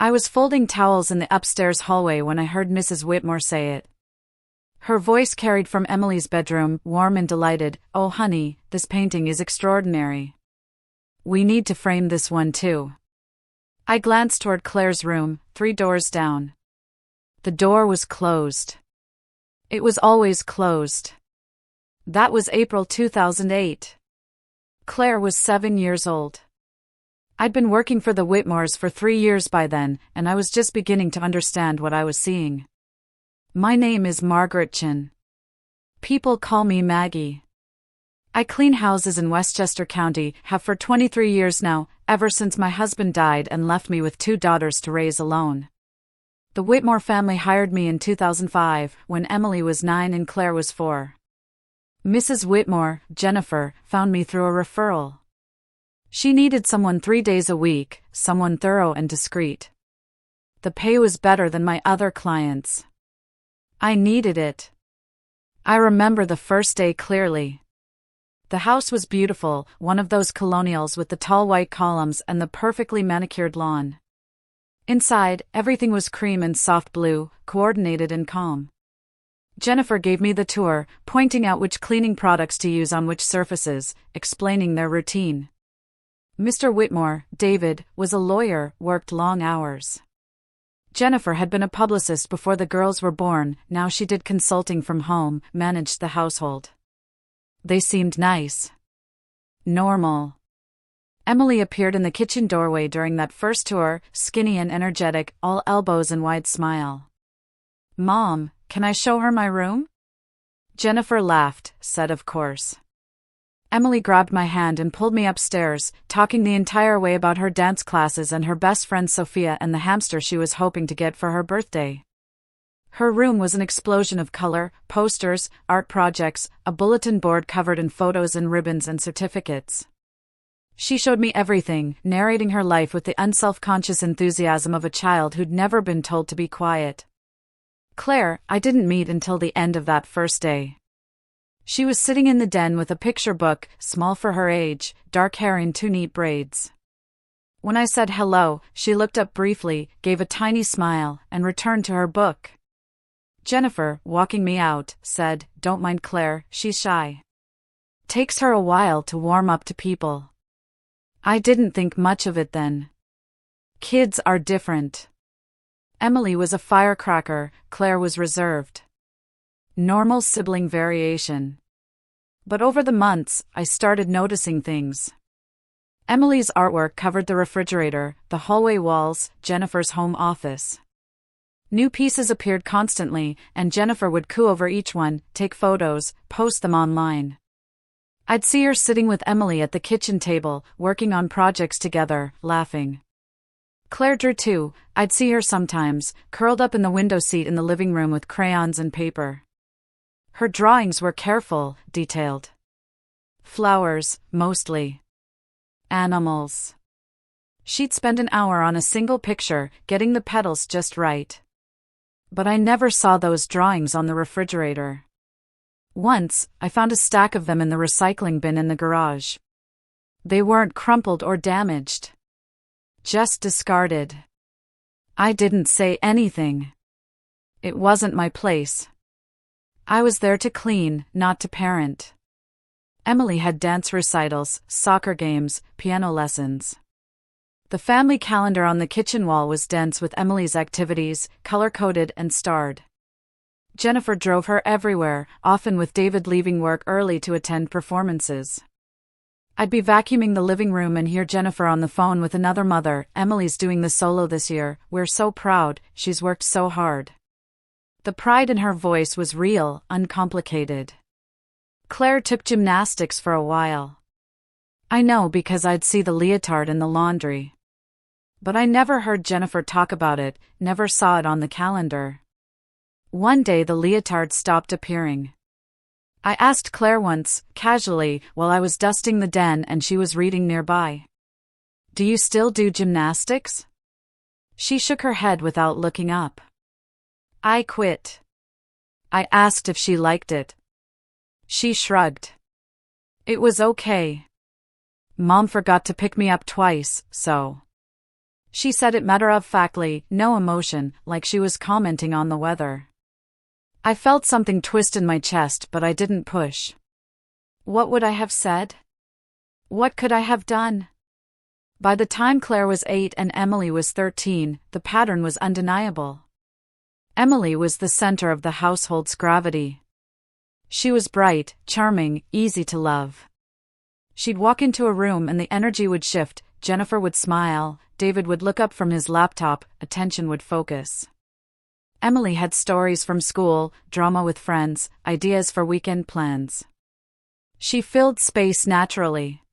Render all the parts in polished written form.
I was folding towels in the upstairs hallway when I heard Mrs. Whitmore say it. Her voice carried from Emily's bedroom, warm and delighted. "Oh honey, this painting is extraordinary. We need to frame this one too." I glanced toward Claire's room, 3 doors down. The door was closed. It was always closed. That was April 2008. Claire was 7 years old. I'd been working for the Whitmores for 3 years by then, and I was just beginning to understand what I was seeing. My name is Margaret Chin. People call me Maggie. I clean houses in Westchester County, have for 23 years now, ever since my husband died and left me with 2 daughters to raise alone. The Whitmore family hired me in 2005, when Emily was 9 and Claire was 4. Mrs. Whitmore, Jennifer, found me through a referral. She needed someone 3 days a week, someone thorough and discreet. The pay was better than my other clients. I needed it. I remember the first day clearly. The house was beautiful, one of those colonials with the tall white columns and the perfectly manicured lawn. Inside, everything was cream and soft blue, coordinated and calm. Jennifer gave me the tour, pointing out which cleaning products to use on which surfaces, explaining their routine. Mr. Whitmore, David, was a lawyer, worked long hours. Jennifer had been a publicist before the girls were born, now she did consulting from home, managed the household. They seemed nice. Normal. Emily appeared in the kitchen doorway during that first tour, skinny and energetic, all elbows and wide smile. "Mom, can I show her my room?" Jennifer laughed, said of course. Emily grabbed my hand and pulled me upstairs, talking the entire way about her dance classes and her best friend Sophia and the hamster she was hoping to get for her birthday. Her room was an explosion of color, posters, art projects, a bulletin board covered in photos and ribbons and certificates. She showed me everything, narrating her life with the unself-conscious enthusiasm of a child who'd never been told to be quiet. Claire, I didn't meet until the end of that first day. She was sitting in the den with a picture book, small for her age, dark hair in 2 neat braids. When I said hello, she looked up briefly, gave a tiny smile, and returned to her book. Jennifer, walking me out, said, "Don't mind Claire, she's shy. Takes her a while to warm up to people." I didn't think much of it then. Kids are different. Emily was a firecracker, Claire was reserved. Normal sibling variation. But over the months, I started noticing things. Emily's artwork covered the refrigerator, the hallway walls, Jennifer's home office. New pieces appeared constantly, and Jennifer would coo over each one, take photos, post them online. I'd see her sitting with Emily at the kitchen table, working on projects together, laughing. Claire drew too. I'd see her sometimes, curled up in the window seat in the living room with crayons and paper. Her drawings were careful, detailed. Flowers, mostly. Animals. She'd spend an hour on a single picture, getting the petals just right. But I never saw those drawings on the refrigerator. Once, I found a stack of them in the recycling bin in the garage. They weren't crumpled or damaged. Just discarded. I didn't say anything. It wasn't my place. I was there to clean, not to parent. Emily had dance recitals, soccer games, piano lessons. The family calendar on the kitchen wall was dense with Emily's activities, color-coded and starred. Jennifer drove her everywhere, often with David leaving work early to attend performances. I'd be vacuuming the living room and hear Jennifer on the phone with another mother. "Emily's doing the solo this year, we're so proud, she's worked so hard." The pride in her voice was real, uncomplicated. Claire took gymnastics for a while. I know because I'd see the leotard in the laundry. But I never heard Jennifer talk about it, never saw it on the calendar. One day the leotard stopped appearing. I asked Claire once, casually, while I was dusting the den and she was reading nearby. "Do you still do gymnastics?" She shook her head without looking up. "I quit." I asked if she liked it. She shrugged. "It was okay. Mom forgot to pick me up twice, so." She said it matter-of-factly, no emotion, like she was commenting on the weather. I felt something twist in my chest, but I didn't push. What would I have said? What could I have done? By the time Claire was 8 and Emily was 13, the pattern was undeniable. Emily was the center of the household's gravity. She was bright, charming, easy to love. She'd walk into a room and the energy would shift, Jennifer would smile, David would look up from his laptop, attention would focus. Emily had stories from school, drama with friends, ideas for weekend plans. She filled space naturally.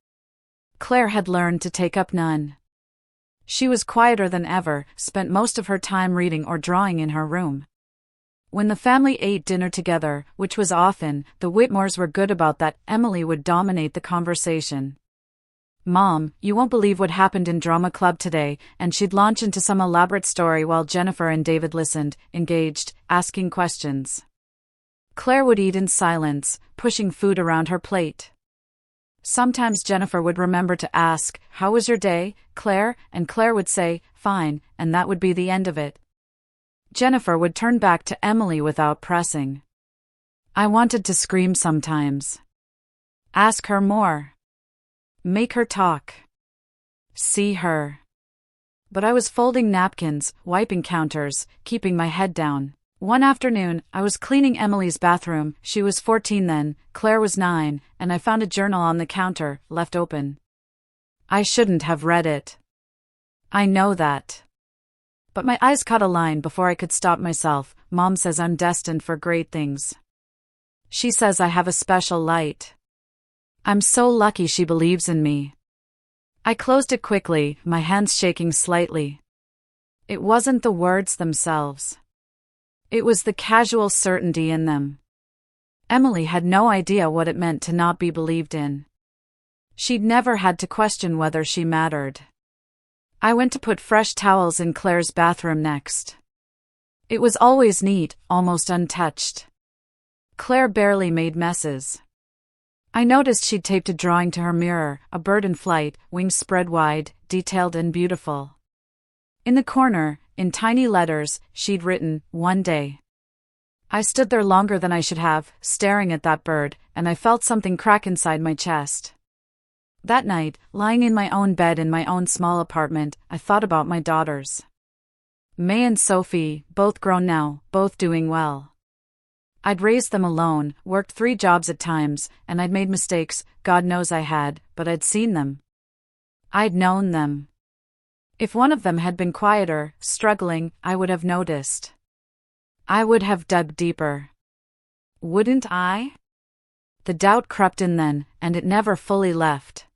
Claire had learned to take up none. She was quieter than ever, spent most of her time reading or drawing in her room. When the family ate dinner together, which was often, the Whitmores were good about that, Emily would dominate the conversation. "Mom, you won't believe what happened in drama club today," and she'd launch into some elaborate story while Jennifer and David listened, engaged, asking questions. Claire would eat in silence, pushing food around her plate. Sometimes Jennifer would remember to ask, "How was your day, Claire?" and Claire would say, "Fine," and that would be the end of it. Jennifer would turn back to Emily without pressing. I wanted to scream sometimes. Ask her more. Make her talk. See her. But I was folding napkins, wiping counters, keeping my head down. One afternoon, I was cleaning Emily's bathroom. She was 14 then, Claire was 9, and I found a journal on the counter, left open. I shouldn't have read it. I know that. But my eyes caught a line before I could stop myself. Mom says I'm destined for great things. She says I have a special light. I'm so lucky she believes in me. I closed it quickly, my hands shaking slightly. It wasn't the words themselves. It was the casual certainty in them. Emily had no idea what it meant to not be believed in. She'd never had to question whether she mattered. I went to put fresh towels in Claire's bathroom next. It was always neat, almost untouched. Claire barely made messes. I noticed she'd taped a drawing to her mirror, a bird in flight, wings spread wide, detailed and beautiful. In the corner, in tiny letters, she'd written, "One day." I stood there longer than I should have, staring at that bird, and I felt something crack inside my chest. That night, lying in my own bed in my own small apartment, I thought about my daughters. May and Sophie, both grown now, both doing well. I'd raised them alone, worked 3 jobs at times, and I'd made mistakes, God knows I had, but I'd seen them. I'd known them. If one of them had been quieter, struggling, I would have noticed. I would have dug deeper. Wouldn't I? The doubt crept in then, and it never fully left.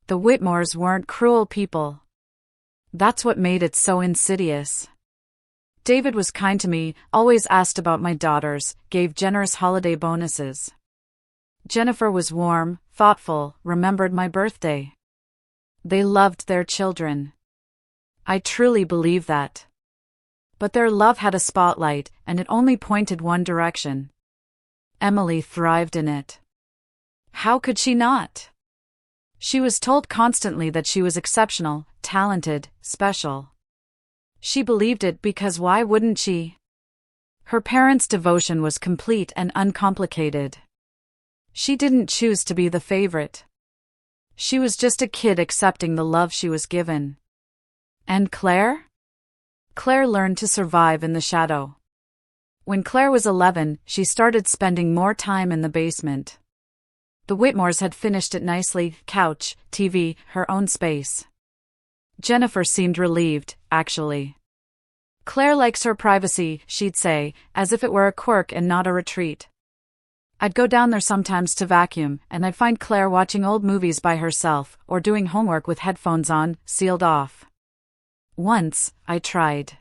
The Whitmores weren't cruel people. That's what made it so insidious. David was kind to me, always asked about my daughters, gave generous holiday bonuses. Jennifer was warm, thoughtful, remembered my birthday. They loved their children. I truly believe that. But their love had a spotlight, and it only pointed one direction. Emily thrived in it. How could she not? She was told constantly that she was exceptional, talented, special. She believed it because why wouldn't she? Her parents' devotion was complete and uncomplicated. She didn't choose to be the favorite. She was just a kid accepting the love she was given. And Claire? Claire learned to survive in the shadow. When Claire was 11, she started spending more time in the basement. The Whitmores had finished it nicely, couch, TV, her own space. Jennifer seemed relieved, actually. Claire likes her privacy, she'd say, as if it were a quirk and not a retreat. I'd go down there sometimes to vacuum, and I'd find Claire watching old movies by herself, or doing homework with headphones on, sealed off. Once, I tried.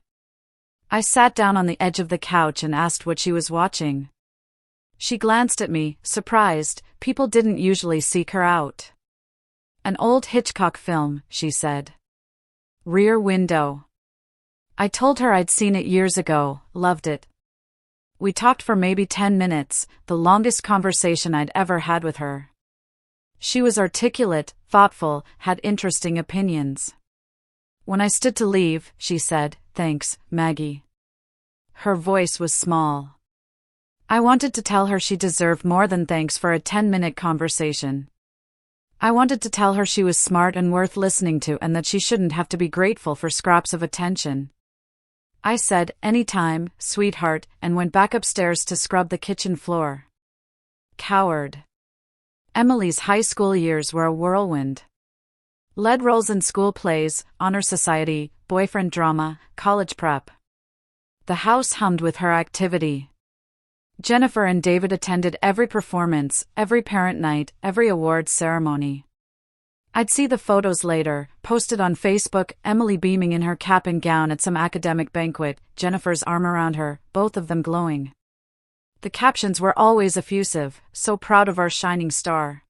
I sat down on the edge of the couch and asked what she was watching. She glanced at me, surprised. People didn't usually seek her out. An old Hitchcock film, she said. Rear Window. I told her I'd seen it years ago, loved it. We talked for maybe 10 minutes, the longest conversation I'd ever had with her. She was articulate, thoughtful, had interesting opinions. When I stood to leave, she said, "Thanks, Maggie." Her voice was small. I wanted to tell her she deserved more than thanks for a 10-minute conversation. I wanted to tell her she was smart and worth listening to and that she shouldn't have to be grateful for scraps of attention. I said, "Anytime, sweetheart," and went back upstairs to scrub the kitchen floor. Coward. Emily's high school years were a whirlwind. Lead roles in school plays, honor society, boyfriend drama, college prep. The house hummed with her activity. Jennifer and David attended every performance, every parent night, every awards ceremony. I'd see the photos later, posted on Facebook, Emily beaming in her cap and gown at some academic banquet, Jennifer's arm around her, both of them glowing. The captions were always effusive, "So proud of our shining star."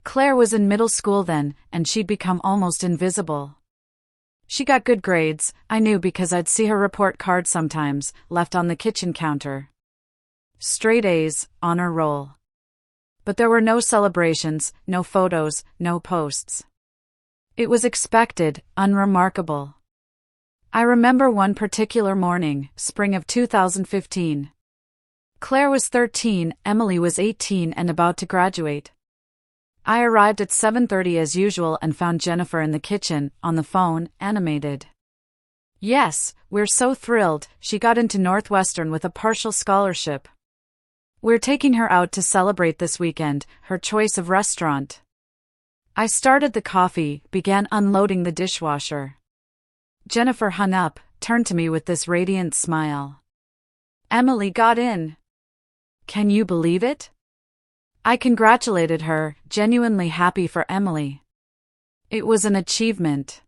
Claire was in middle school then, and she'd become almost invisible. She got good grades, I knew because I'd see her report card sometimes, left on the kitchen counter. Straight A's, honor roll. But there were no celebrations, no photos, no posts. It was expected, unremarkable. I remember one particular morning, spring of 2015. Claire was 13, Emily was 18 and about to graduate. I arrived at 7:30 as usual and found Jennifer in the kitchen, on the phone, animated. "Yes, we're so thrilled, she got into Northwestern with a partial scholarship. We're taking her out to celebrate this weekend, her choice of restaurant." I started the coffee, began unloading the dishwasher. Jennifer hung up, turned to me with this radiant smile. "Emily got in. Can you believe it?" I congratulated her, genuinely happy for Emily. It was an achievement.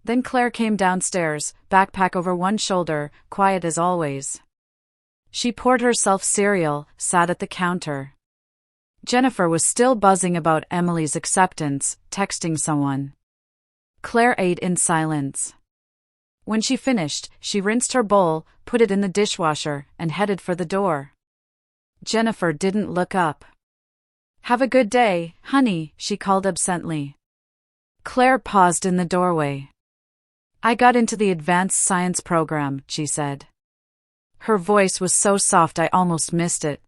Then Claire came downstairs, backpack over one shoulder, quiet as always. She poured herself cereal, sat at the counter. Jennifer was still buzzing about Emily's acceptance, texting someone. Claire ate in silence. When she finished, she rinsed her bowl, put it in the dishwasher, and headed for the door. Jennifer didn't look up. "Have a good day, honey," she called absently. Claire paused in the doorway. "I got into the advanced science program," she said. Her voice was so soft I almost missed it.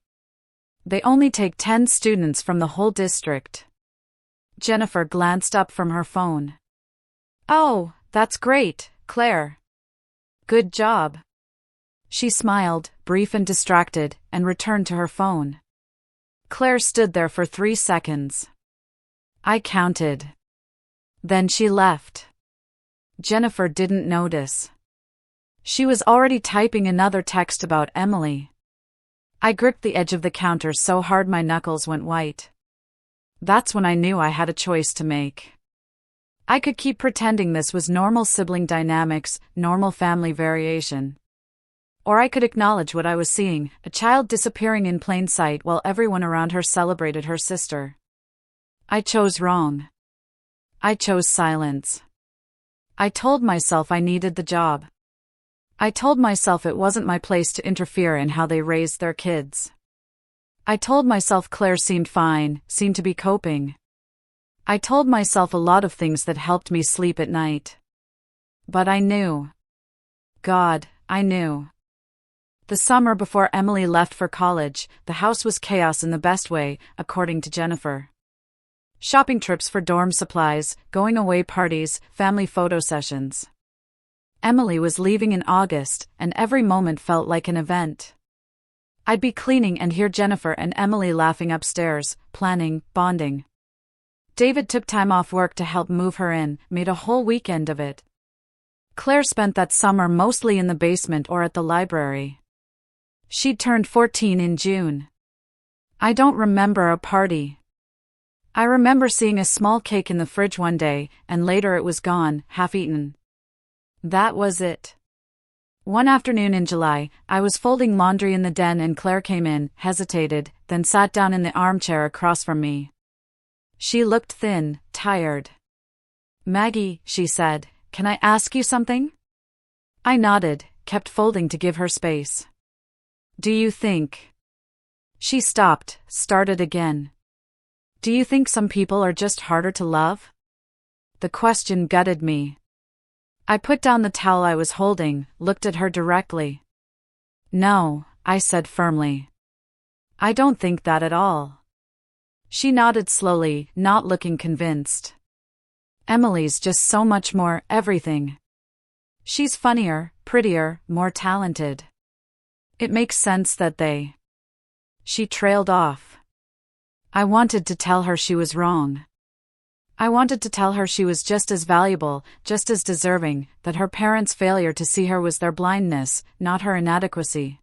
"They only take 10 students from the whole district." Jennifer glanced up from her phone. "Oh, that's great, Claire. Good job." She smiled, brief and distracted, and returned to her phone. Claire stood there for 3 seconds. I counted. Then she left. Jennifer didn't notice. She was already typing another text about Emily. I gripped the edge of the counter so hard my knuckles went white. That's when I knew I had a choice to make. I could keep pretending this was normal sibling dynamics, normal family variation. Or I could acknowledge what I was seeing, a child disappearing in plain sight while everyone around her celebrated her sister. I chose wrong. I chose silence. I told myself I needed the job. I told myself it wasn't my place to interfere in how they raised their kids. I told myself Claire seemed fine, seemed to be coping. I told myself a lot of things that helped me sleep at night. But I knew. God, I knew. The summer before Emily left for college, the house was chaos in the best way, according to Jennifer. Shopping trips for dorm supplies, going away parties, family photo sessions. Emily was leaving in August, and every moment felt like an event. I'd be cleaning and hear Jennifer and Emily laughing upstairs, planning, bonding. David took time off work to help move her in, made a whole weekend of it. Claire spent that summer mostly in the basement or at the library. She'd turned 14 in June. I don't remember a party. I remember seeing a small cake in the fridge one day, and later it was gone, half-eaten. That was it. One afternoon in July, I was folding laundry in the den and Claire came in, hesitated, then sat down in the armchair across from me. She looked thin, tired. "Maggie," she said, "can I ask you something?" I nodded, kept folding to give her space. "Do you think?" She stopped, started again. "Do you think some people are just harder to love?" The question gutted me. I put down the towel I was holding, looked at her directly. No, I said firmly. I don't think that at all. She nodded slowly, not looking convinced. Emily's just so much more everything. She's funnier, prettier, more talented. It makes sense that they. She trailed off. I wanted to tell her she was wrong. I wanted to tell her she was just as valuable, just as deserving, that her parents' failure to see her was their blindness, not her inadequacy.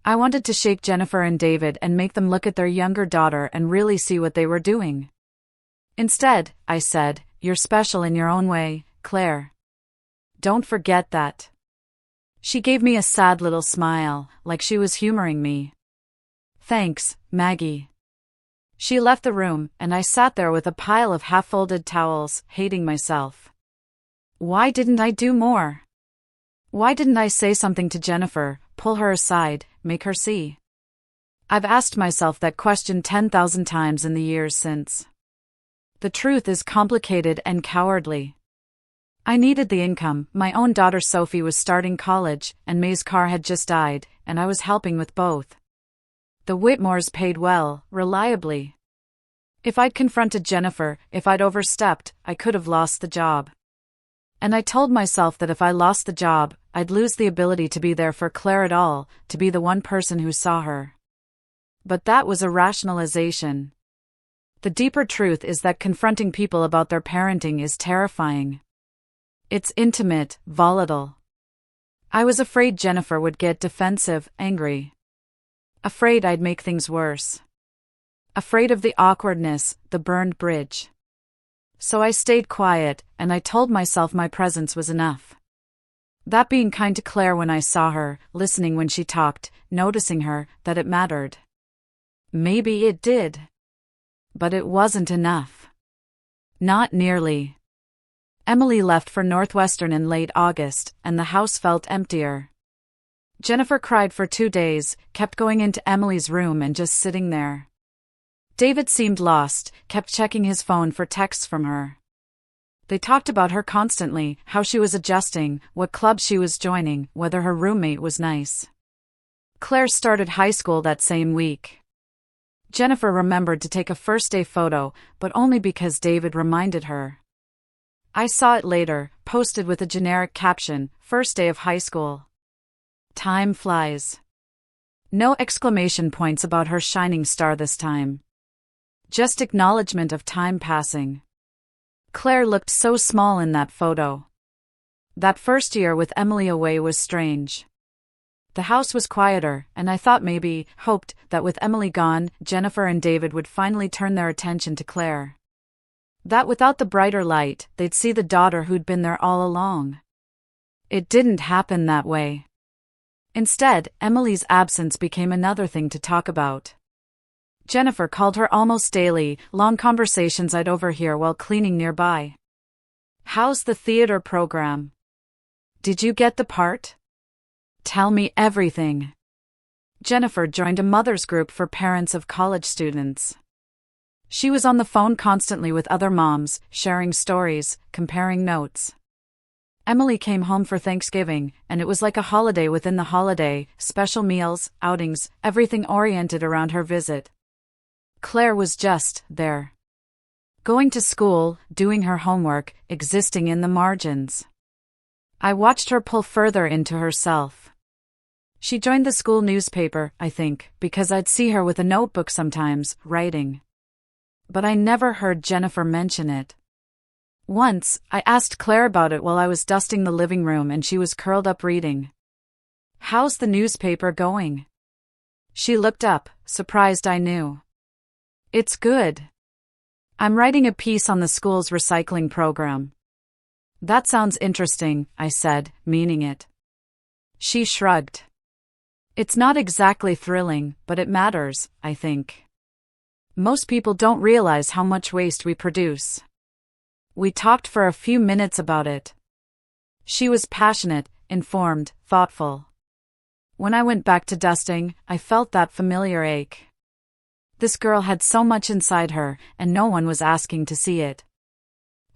I wanted to shake Jennifer and David and make them look at their younger daughter and really see what they were doing. Instead, I said, "You're special in your own way, Claire. Don't forget that." She gave me a sad little smile, like she was humoring me. "Thanks, Maggie." She left the room, and I sat there with a pile of half-folded towels, hating myself. Why didn't I do more? Why didn't I say something to Jennifer, pull her aside, make her see? I've asked myself that question 10,000 times in the years since. The truth is complicated and cowardly. I needed the income. My own daughter Sophie was starting college, and May's car had just died, and I was helping with both. The Whitmores paid well, reliably. If I'd confronted Jennifer, if I'd overstepped, I could have lost the job. And I told myself that if I lost the job, I'd lose the ability to be there for Claire at all, to be the one person who saw her. But that was a rationalization. The deeper truth is that confronting people about their parenting is terrifying. It's intimate, volatile. I was afraid Jennifer would get defensive, angry. Afraid I'd make things worse. Afraid of the awkwardness, the burned bridge. So I stayed quiet, and I told myself my presence was enough. That being kind to Claire when I saw her, listening when she talked, noticing her, that it mattered. Maybe it did. But it wasn't enough. Not nearly. Emily left for Northwestern in late August, and the house felt emptier. Jennifer cried for 2 days, kept going into Emily's room and just sitting there. David seemed lost, kept checking his phone for texts from her. They talked about her constantly, how she was adjusting, what clubs she was joining, whether her roommate was nice. Claire started high school that same week. Jennifer remembered to take a first-day photo, but only because David reminded her. I saw it later, posted with a generic caption, "First day of high school." Time flies. No exclamation points about her shining star this time. Just acknowledgement of time passing. Claire looked so small in that photo. That first year with Emily away was strange. The house was quieter, and I thought hoped, that with Emily gone, Jennifer and David would finally turn their attention to Claire. That without the brighter light, they'd see the daughter who'd been there all along. It didn't happen that way. Instead, Emily's absence became another thing to talk about. Jennifer called her almost daily, long conversations I'd overhear while cleaning nearby. "How's the theater program? Did you get the part? Tell me everything." Jennifer joined a mother's group for parents of college students. She was on the phone constantly with other moms, sharing stories, comparing notes. Emily came home for Thanksgiving, and it was like a holiday within the holiday, special meals, outings, everything oriented around her visit. Claire was just there. Going to school, doing her homework, existing in the margins. I watched her pull further into herself. She joined the school newspaper, I think, because I'd see her with a notebook sometimes, writing. But I never heard Jennifer mention it. Once, I asked Claire about it while I was dusting the living room and she was curled up reading. "How's the newspaper going?" She looked up, surprised I knew. "It's good. I'm writing a piece on the school's recycling program." "That sounds interesting," I said, meaning it. She shrugged. "It's not exactly thrilling, but it matters, I think. Most people don't realize how much waste we produce." We talked for a few minutes about it. She was passionate, informed, thoughtful. When I went back to dusting, I felt that familiar ache. This girl had so much inside her, and no one was asking to see it.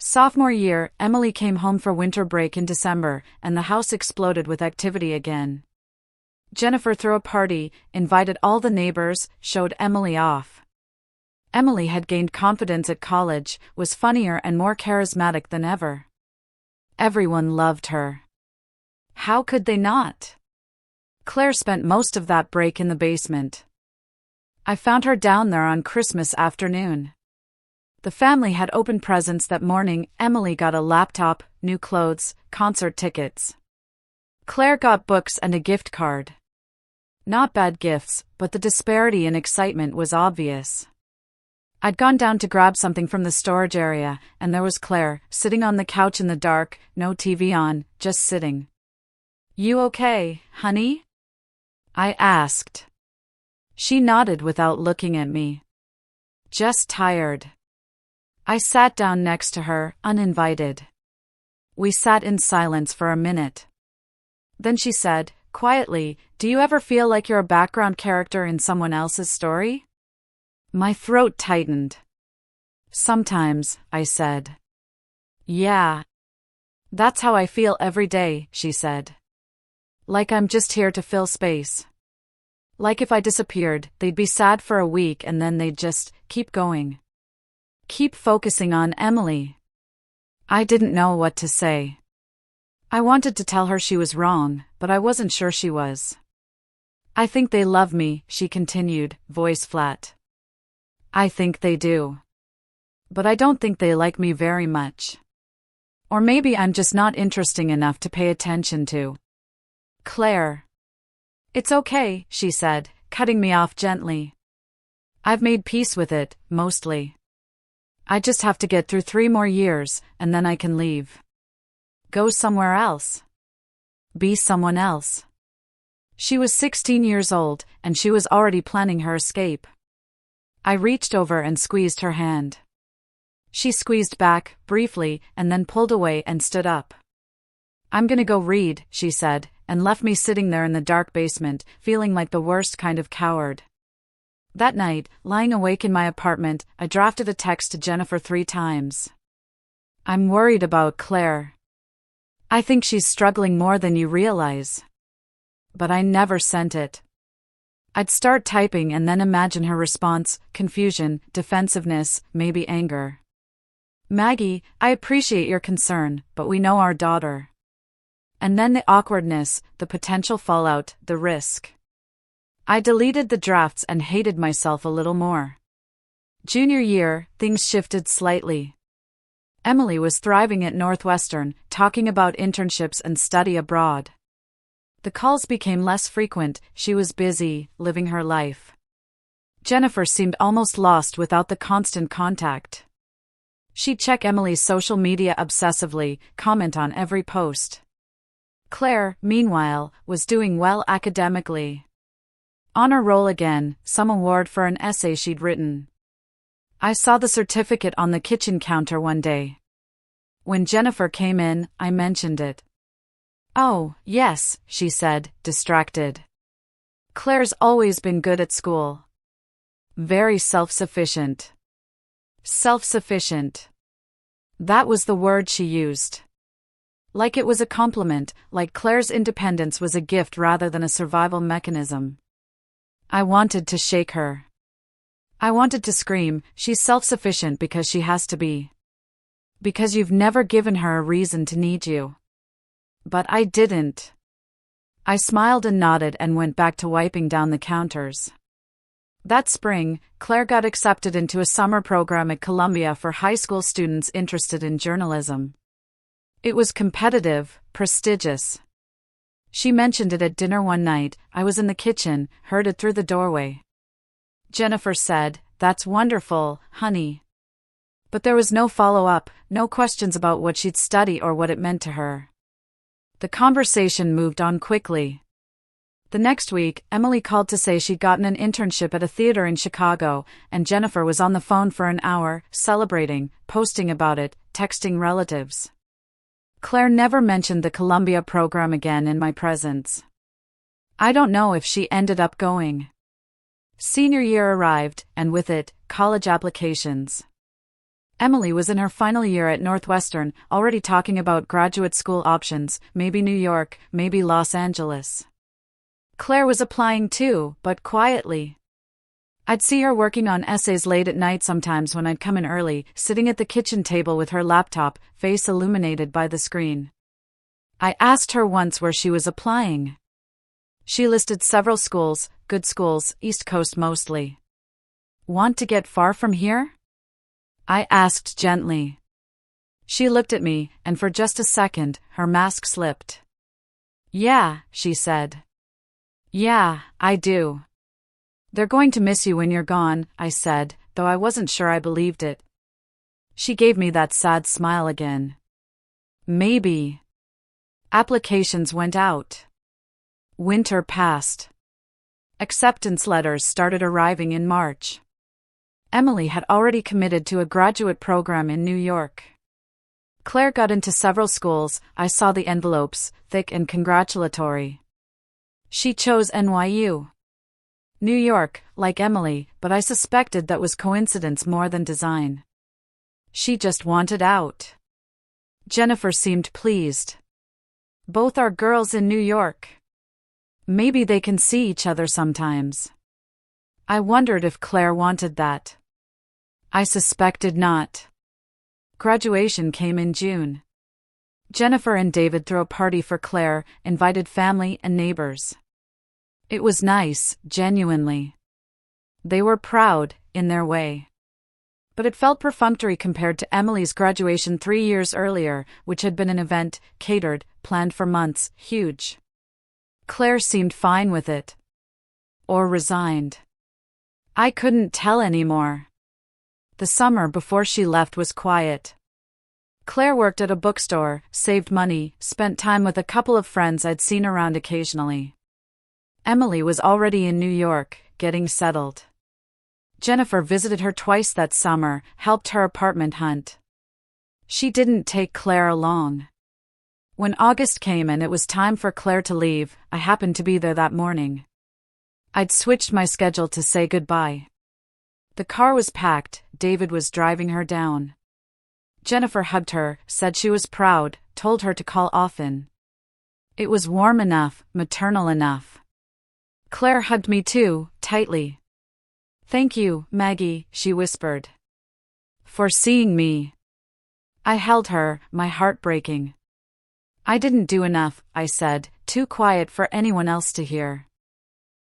Sophomore year, Emily came home for winter break in December, and the house exploded with activity again. Jennifer threw a party, invited all the neighbors, showed Emily off. Emily had gained confidence at college, was funnier and more charismatic than ever. Everyone loved her. How could they not? Claire spent most of that break in the basement. I found her down there on Christmas afternoon. The family had opened presents that morning. Emily got a laptop, new clothes, concert tickets. Claire got books and a gift card. Not bad gifts, but the disparity in excitement was obvious. I'd gone down to grab something from the storage area, and there was Claire, sitting on the couch in the dark, no TV on, just sitting. "You okay, honey?" I asked. She nodded without looking at me. "Just tired." I sat down next to her, uninvited. We sat in silence for a minute. Then she said, quietly, "Do you ever feel like you're a background character in someone else's story?" My throat tightened. "Sometimes," I said. "Yeah. That's how I feel every day," she said. "Like I'm just here to fill space. Like if I disappeared, they'd be sad for a week and then they'd just keep going. Keep focusing on Emily." I didn't know what to say. I wanted to tell her she was wrong, but I wasn't sure she was. "I think they love me," she continued, voice flat. "I think they do. But I don't think they like me very much. Or maybe I'm just not interesting enough to pay attention to." "Claire." "It's okay," she said, cutting me off gently. "I've made peace with it, mostly. I just have to get through 3 more years, and then I can leave. Go somewhere else. Be someone else." She was 16 years old, and she was already planning her escape. I reached over and squeezed her hand. She squeezed back, briefly, and then pulled away and stood up. "I'm gonna go read," she said, and left me sitting there in the dark basement, feeling like the worst kind of coward. That night, lying awake in my apartment, I drafted a text to Jennifer 3 times. "I'm worried about Claire. I think she's struggling more than you realize." But I never sent it. I'd start typing and then imagine her response: confusion, defensiveness, maybe anger. "Maggie, I appreciate your concern, but we know our daughter." And then the awkwardness, the potential fallout, the risk. I deleted the drafts and hated myself a little more. Junior year, things shifted slightly. Emily was thriving at Northwestern, talking about internships and study abroad. The calls became less frequent. She was busy, living her life. Jennifer seemed almost lost without the constant contact. She'd check Emily's social media obsessively, comment on every post. Claire, meanwhile, was doing well academically. Honor roll again, some award for an essay she'd written. I saw the certificate on the kitchen counter one day. When Jennifer came in, I mentioned it. "Oh, yes," she said, distracted. "Claire's always been good at school. Very self-sufficient." Self-sufficient. That was the word she used. Like it was a compliment, like Claire's independence was a gift rather than a survival mechanism. I wanted to shake her. I wanted to scream, "She's self-sufficient because she has to be. Because you've never given her a reason to need you." But I didn't. I smiled and nodded and went back to wiping down the counters. That spring, Claire got accepted into a summer program at Columbia for high school students interested in journalism. It was competitive, prestigious. She mentioned it at dinner one night. I was in the kitchen, heard it through the doorway. Jennifer said, "That's wonderful, honey." But there was no follow-up, no questions about what she'd study or what it meant to her. The conversation moved on quickly. The next week, Emily called to say she'd gotten an internship at a theater in Chicago, and Jennifer was on the phone for an hour, celebrating, posting about it, texting relatives. Claire never mentioned the Columbia program again in my presence. I don't know if she ended up going. Senior year arrived, and with it, college applications. Emily was in her final year at Northwestern, already talking about graduate school options, maybe New York, maybe Los Angeles. Claire was applying too, but quietly. I'd see her working on essays late at night sometimes when I'd come in early, sitting at the kitchen table with her laptop, face illuminated by the screen. I asked her once where she was applying. She listed several schools, good schools, East Coast mostly. Want to get far from here? I asked gently. She looked at me, and for just a second, her mask slipped. Yeah, she said. Yeah, I do. They're going to miss you when you're gone, I said, though I wasn't sure I believed it. She gave me that sad smile again. Maybe. Applications went out. Winter passed. Acceptance letters started arriving in March. Emily had already committed to a graduate program in New York. Claire got into several schools. I saw the envelopes, thick and congratulatory. She chose NYU. New York, like Emily, but I suspected that was coincidence more than design. She just wanted out. Jennifer seemed pleased. Both are girls in New York. Maybe they can see each other sometimes. I wondered if Claire wanted that. I suspected not. Graduation came in June. Jennifer and David threw a party for Claire, invited family and neighbors. It was nice, genuinely. They were proud, in their way. But it felt perfunctory compared to Emily's graduation 3 years earlier, which had been an event, catered, planned for months, huge. Claire seemed fine with it. Or resigned. I couldn't tell anymore. The summer before she left was quiet. Claire worked at a bookstore, saved money, spent time with a couple of friends I'd seen around occasionally. Emily was already in New York, getting settled. Jennifer visited her twice that summer, helped her apartment hunt. She didn't take Claire along. When August came and it was time for Claire to leave, I happened to be there that morning. I'd switched my schedule to say goodbye. The car was packed, David was driving her down. Jennifer hugged her, said she was proud, told her to call often. It was warm enough, maternal enough. Claire hugged me too, tightly. Thank you, Maggie, she whispered. For seeing me. I held her, my heart breaking. I didn't do enough, I said, too quiet for anyone else to hear.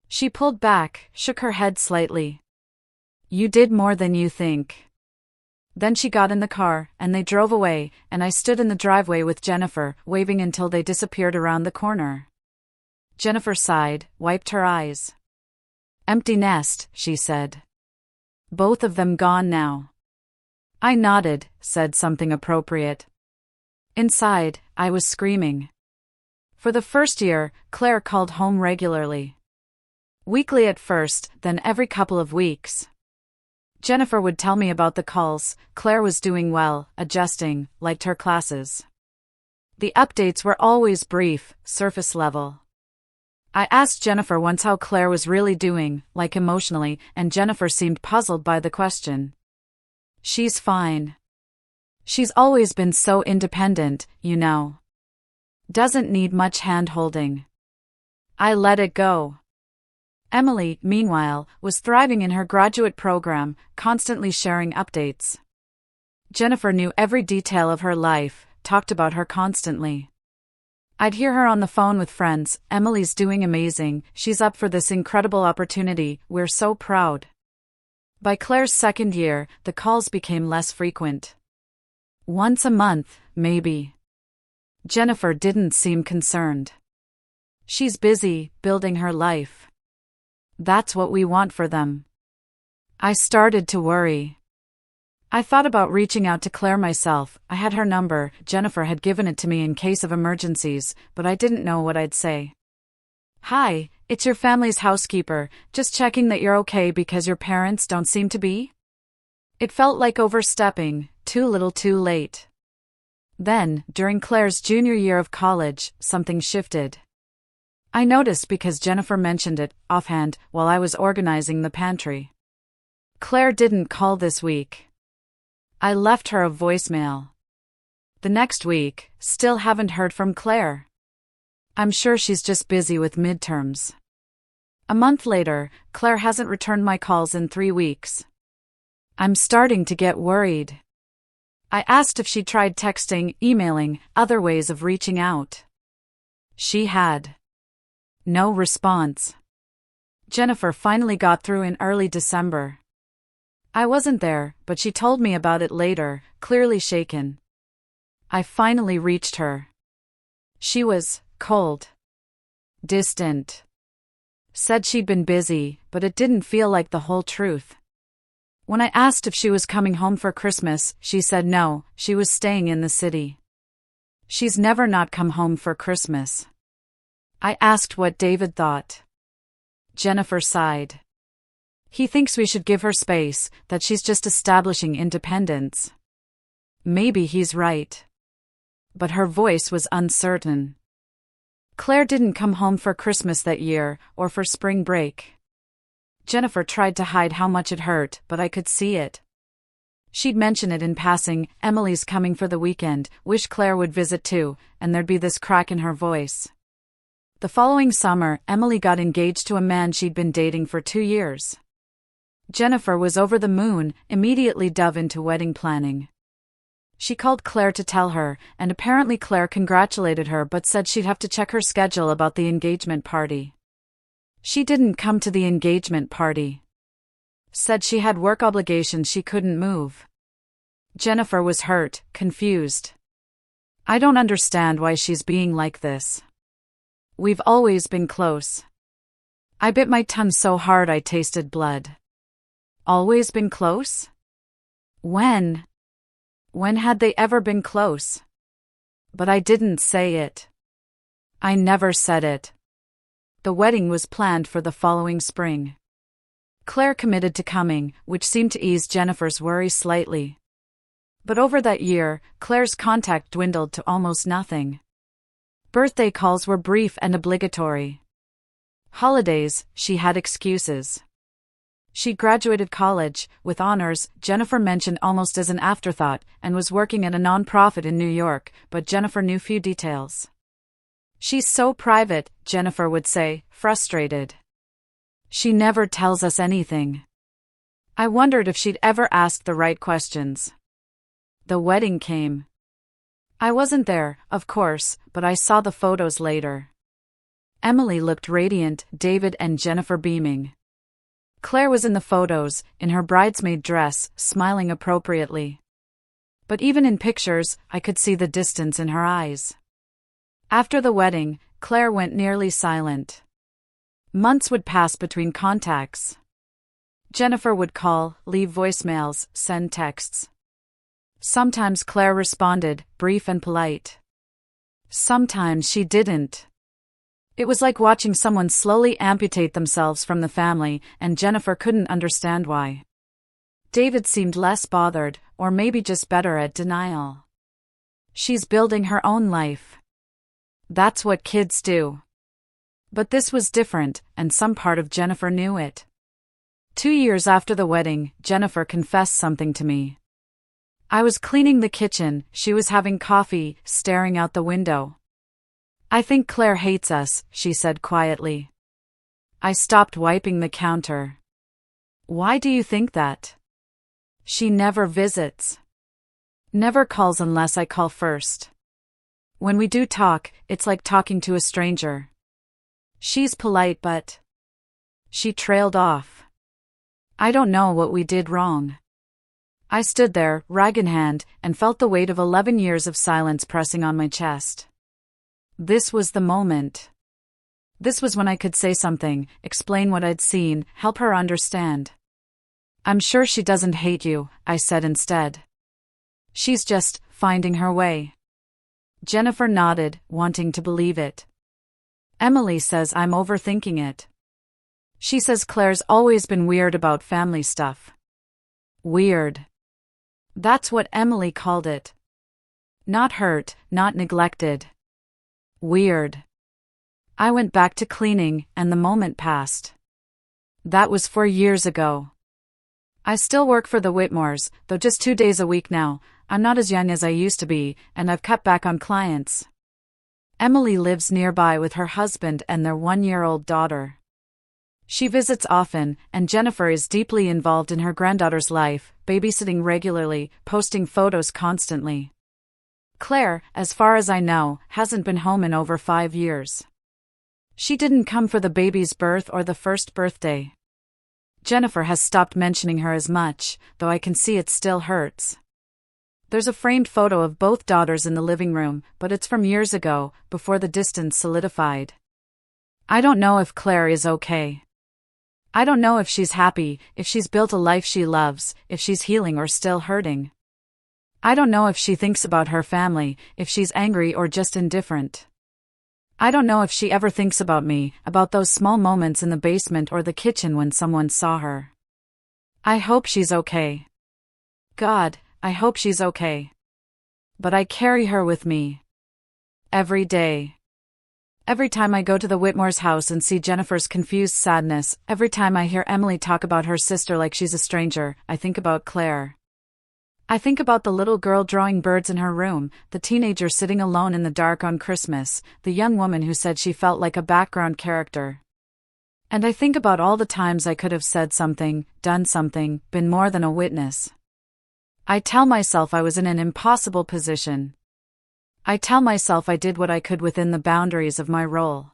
She pulled back, shook her head slightly. You did more than you think. Then she got in the car, and they drove away, and I stood in the driveway with Jennifer, waving until they disappeared around the corner. Jennifer sighed, wiped her eyes. Empty nest, she said. Both of them gone now. I nodded, said something appropriate. Inside, I was screaming. For the first year, Claire called home regularly. Weekly at first, then every couple of weeks. Jennifer would tell me about the calls. Claire was doing well, adjusting, liked her classes. The updates were always brief, surface level. I asked Jennifer once how Claire was really doing, like emotionally, and Jennifer seemed puzzled by the question. She's fine. She's always been so independent, you know. Doesn't need much hand-holding. I let it go. Emily, meanwhile, was thriving in her graduate program, constantly sharing updates. Jennifer knew every detail of her life, talked about her constantly. I'd hear her on the phone with friends. Emily's doing amazing, she's up for this incredible opportunity, we're so proud. By Claire's second year, the calls became less frequent. Once a month, maybe. Jennifer didn't seem concerned. She's busy, building her life. That's what we want for them. I started to worry. I thought about reaching out to Claire myself. I had her number, Jennifer had given it to me in case of emergencies, but I didn't know what I'd say. Hi, it's your family's housekeeper, just checking that you're okay because your parents don't seem to be? It felt like overstepping, too little too late. Then, during Claire's junior year of college, something shifted. I noticed because Jennifer mentioned it, offhand, while I was organizing the pantry. Claire didn't call this week. I left her a voicemail. The next week, still haven't heard from Claire. I'm sure she's just busy with midterms. A month later, Claire hasn't returned my calls in 3 weeks. I'm starting to get worried. I asked if she tried texting, emailing, other ways of reaching out. She had no response. Jennifer finally got through in early December. I wasn't there, but she told me about it later, clearly shaken. I finally reached her. She was cold, distant. Said she'd been busy, but it didn't feel like the whole truth. When I asked if she was coming home for Christmas, she said no, she was staying in the city. She's never not come home for Christmas. I asked what David thought. Jennifer sighed. He thinks we should give her space, that she's just establishing independence. Maybe he's right. But her voice was uncertain. Claire didn't come home for Christmas that year, or for spring break. Jennifer tried to hide how much it hurt, but I could see it. She'd mention it in passing, Emily's coming for the weekend, wish Claire would visit too, and there'd be this crack in her voice. The following summer, Emily got engaged to a man she'd been dating for 2 years. Jennifer was over the moon, immediately dove into wedding planning. She called Claire to tell her, and apparently Claire congratulated her but said she'd have to check her schedule about the engagement party. She didn't come to the engagement party. Said she had work obligations she couldn't move. Jennifer was hurt, confused. I don't understand why she's being like this. We've always been close. I bit my tongue so hard I tasted blood. Always been close? When? When had they ever been close? But I didn't say it. I never said it. The wedding was planned for the following spring. Claire committed to coming, which seemed to ease Jennifer's worry slightly. But over that year, Claire's contact dwindled to almost nothing. Birthday calls were brief and obligatory. Holidays, she had excuses. She graduated college, with honors, Jennifer mentioned almost as an afterthought, and was working at a non-profit in New York, but Jennifer knew few details. She's so private, Jennifer would say, frustrated. She never tells us anything. I wondered if she'd ever ask the right questions. The wedding came. I wasn't there, of course, but I saw the photos later. Emily looked radiant, David and Jennifer beaming. Claire was in the photos, in her bridesmaid dress, smiling appropriately. But even in pictures, I could see the distance in her eyes. After the wedding, Claire went nearly silent. Months would pass between contacts. Jennifer would call, leave voicemails, send texts. Sometimes Claire responded, brief and polite. Sometimes she didn't. It was like watching someone slowly amputate themselves from the family, and Jennifer couldn't understand why. David seemed less bothered, or maybe just better at denial. She's building her own life. That's what kids do. But this was different, and some part of Jennifer knew it. 2 years after the wedding, Jennifer confessed something to me. I was cleaning the kitchen, she was having coffee, staring out the window. I think Claire hates us, she said quietly. I stopped wiping the counter. Why do you think that? She never visits. Never calls unless I call first. When we do talk, it's like talking to a stranger. She's polite but... She trailed off. I don't know what we did wrong. I stood there, rag in hand, and felt the weight of 11 years of silence pressing on my chest. This was the moment. This was when I could say something, explain what I'd seen, help her understand. I'm sure she doesn't hate you, I said instead. She's just finding her way. Jennifer nodded, wanting to believe it. Emily says I'm overthinking it. She says Claire's always been weird about family stuff. Weird. That's what Emily called it. Not hurt, not neglected. Weird. I went back to cleaning, and the moment passed. That was 4 years ago. I still work for the Whitmores, though just 2 days a week now. I'm not as young as I used to be, and I've cut back on clients. Emily lives nearby with her husband and their 1-year-old daughter. She visits often, and Jennifer is deeply involved in her granddaughter's life, babysitting regularly, posting photos constantly. Claire, as far as I know, hasn't been home in over 5 years. She didn't come for the baby's birth or the first birthday. Jennifer has stopped mentioning her as much, though I can see it still hurts. There's a framed photo of both daughters in the living room, but it's from years ago, before the distance solidified. I don't know if Claire is okay. I don't know if she's happy, if she's built a life she loves, if she's healing or still hurting. I don't know if she thinks about her family, if she's angry or just indifferent. I don't know if she ever thinks about me, about those small moments in the basement or the kitchen when someone saw her. I hope she's okay. God, I hope she's okay. But I carry her with me. Every day. Every time I go to the Whitmore's house and see Jennifer's confused sadness, every time I hear Emily talk about her sister like she's a stranger, I think about Claire. I think about the little girl drawing birds in her room, the teenager sitting alone in the dark on Christmas, the young woman who said she felt like a background character. And I think about all the times I could have said something, done something, been more than a witness. I tell myself I was in an impossible position. I tell myself I did what I could within the boundaries of my role.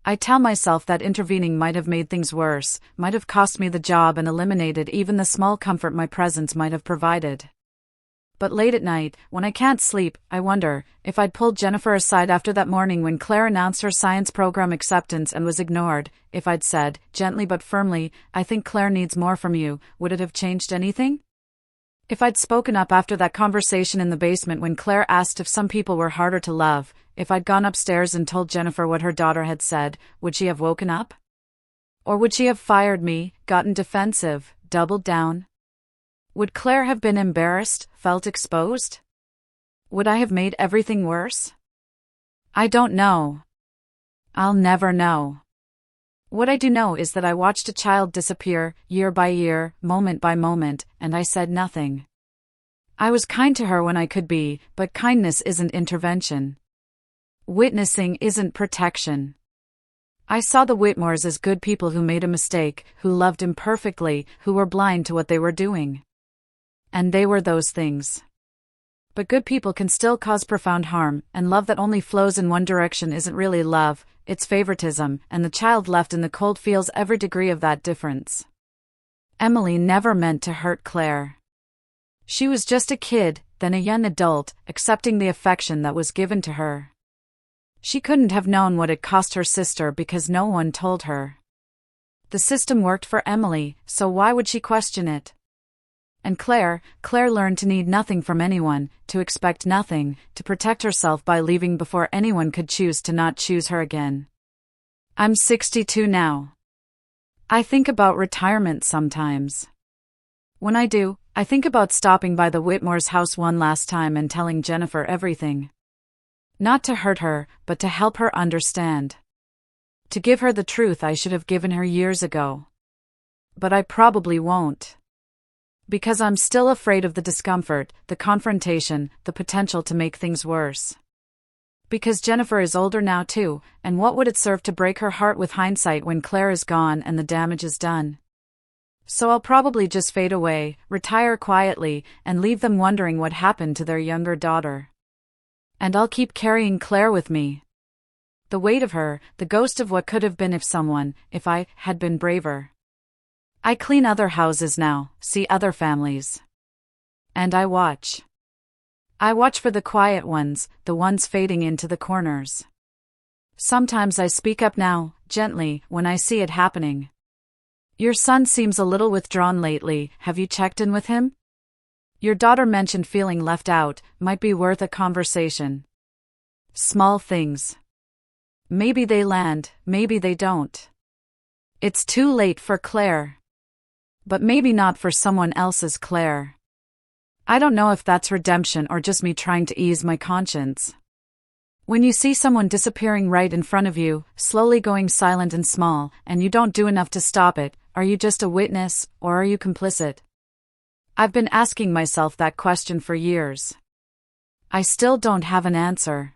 I tell myself that intervening might have made things worse, might have cost me the job and eliminated even the small comfort my presence might have provided. But late at night, when I can't sleep, I wonder if I'd pulled Jennifer aside after that morning when Claire announced her science program acceptance and was ignored, if I'd said, gently but firmly, "I think Claire needs more from you," would it have changed anything? If I'd spoken up after that conversation in the basement when Claire asked if some people were harder to love, if I'd gone upstairs and told Jennifer what her daughter had said, would she have woken up? Or would she have fired me, gotten defensive, doubled down? Would Claire have been embarrassed, felt exposed? Would I have made everything worse? I don't know. I'll never know. What I do know is that I watched a child disappear, year by year, moment by moment, and I said nothing. I was kind to her when I could be, but kindness isn't intervention. Witnessing isn't protection. I saw the Whitmores as good people who made a mistake, who loved imperfectly, who were blind to what they were doing. And they were those things. But good people can still cause profound harm, and love that only flows in one direction isn't really love, it's favoritism, and the child left in the cold feels every degree of that difference. Emily never meant to hurt Claire. She was just a kid, then a young adult, accepting the affection that was given to her. She couldn't have known what it cost her sister because no one told her. The system worked for Emily, so why would she question it? And Claire learned to need nothing from anyone, to expect nothing, to protect herself by leaving before anyone could choose to not choose her again. I'm 62 now. I think about retirement sometimes. When I do, I think about stopping by the Whitmore's house one last time and telling Jennifer everything. Not to hurt her, but to help her understand. To give her the truth I should have given her years ago. But I probably won't. Because I'm still afraid of the discomfort, the confrontation, the potential to make things worse. Because Jennifer is older now too, and what would it serve to break her heart with hindsight when Claire is gone and the damage is done? So I'll probably just fade away, retire quietly, and leave them wondering what happened to their younger daughter. And I'll keep carrying Claire with me. The weight of her, the ghost of what could have been if I had been braver. I clean other houses now, see other families. And I watch. I watch for the quiet ones, the ones fading into the corners. Sometimes I speak up now, gently, when I see it happening. Your son seems a little withdrawn lately, have you checked in with him? Your daughter mentioned feeling left out, might be worth a conversation. Small things. Maybe they land, maybe they don't. It's too late for Claire. But maybe not for someone else's Claire. I don't know if that's redemption or just me trying to ease my conscience. When you see someone disappearing right in front of you, slowly going silent and small, and you don't do enough to stop it, Are you just a witness, or are you complicit? I've been asking myself that question for years. I still don't have an answer.